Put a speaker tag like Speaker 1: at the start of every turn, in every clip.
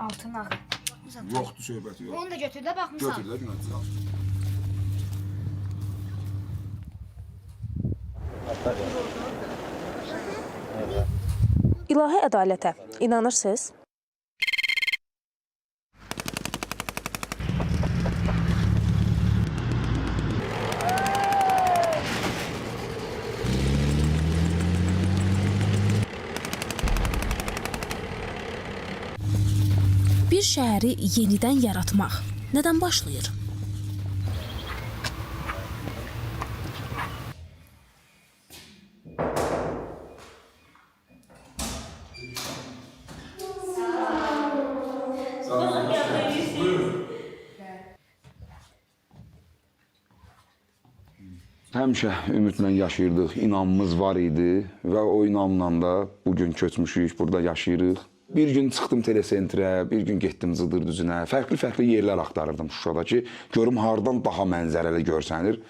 Speaker 1: altına.
Speaker 2: Yoxdur söhbəti yox.
Speaker 1: Onu da götür də baxmısan.
Speaker 2: Götür də günah.
Speaker 3: İlahi ədalətə inanırsınız? Bir şəhəri yenidən yaratmaq nədən başlayır?
Speaker 2: Həmişə ümidlə yaşayırdıq, inamımız var idi və o inamla da bugün köçmüşük, burada yaşayırıq. Bir gün çıxdım telesentrə, bir gün getdim Cıdır düzünə, fərqli yerlər axtarırdım Şuşada ki, görüm hardan daha mənzərəli görsənir.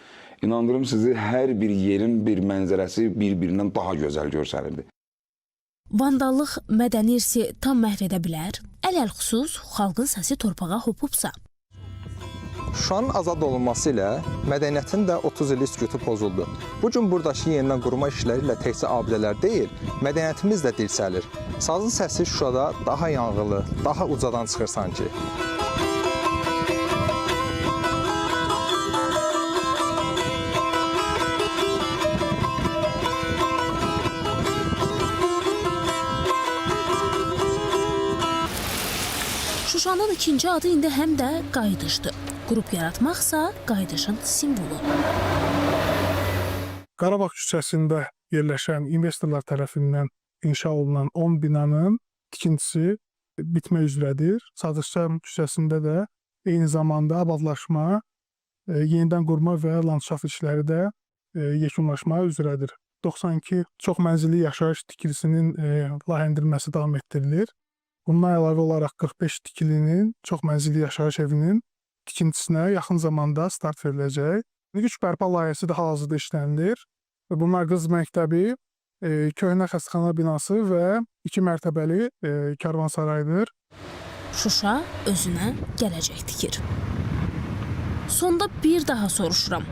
Speaker 2: İnandırım sizi, hər bir yerin bir mənzərəsi bir-birindən daha gözəl görsənirdi.
Speaker 3: Vandallıq mədəni irsi tam məhv edə bilər? Ələlxüsus xalqın səsi torpağa hopubsa.
Speaker 4: Şuşanın azad olunması ilə mədəniyyətin də 30 il sükutu pozuldu. Bu gün buradakı yenidən qurma işləri ilə təkcə abidələr deyil, mədəniyyətimiz də dirçəlir. Sazın səsi Şuşada daha yanğılı, daha ucadan çıxır sanki.
Speaker 3: Şuşanın ikinci adı indi həm də qayıdışdır. Qrup yaratmaqsa qayıdışın simvolu.
Speaker 5: Qarabağ küçəsində yerləşən investorlar tərəfindən inşa olunan 10 binanın tikintisi bitmək üzrədir. Sadıq küçəsində də eyni zamanda abadlaşma, yenidən qurma və landşaft işləri də yekunlaşma üzrədir. 92 çox mənzilli yaşayış tikilisinin layihələndirilməsi davam etdirilir. Bundan əlavə olaraq 45 tikilinin çox mənzilli yaşayış evinin tikintisinə yaxın zamanda start veriləcək. İlk bərpa layihəsi də hal-hazırda işlənilir. Bunlar qız məktəbi, köhnə xəstəxana binası və 2 mərtəbəli karvansaraydır.
Speaker 3: Şuşa özünə gələcək tikir. Sonda bir daha soruşuram.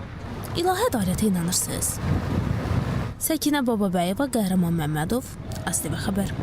Speaker 3: İlahi ədalətə inanırsınız? Səkinə Bababəyeva, Qəhrəman Məmmədov, ASTV xəbər.